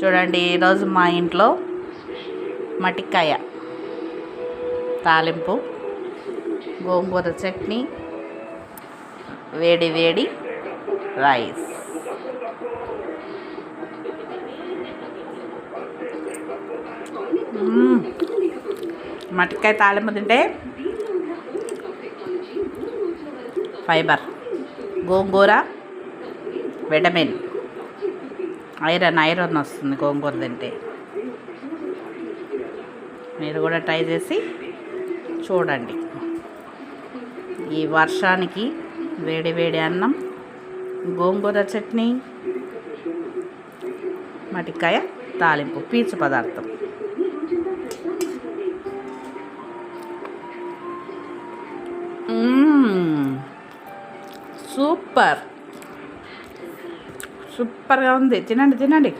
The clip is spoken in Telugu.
చూడండి, ఈరోజు మా ఇంట్లో మటికాయ తాలింపు, గోంగూర చట్నీ, వేడి వేడి రైస్. మటికాయ తాలింపు తింటే ఫైబర్, గోంగూర విటమిన్, ఐరన్ వస్తుంది గోంగూర తింటే. మీరు కూడా ట్రై చేసి చూడండి. ఈ వర్షానికి వేడి వేడి అన్నం, గోంగూర చట్నీ, మటికాయ తాలింపు, పీచు పదార్థం. సూపర్గా ఉంది. తినండి.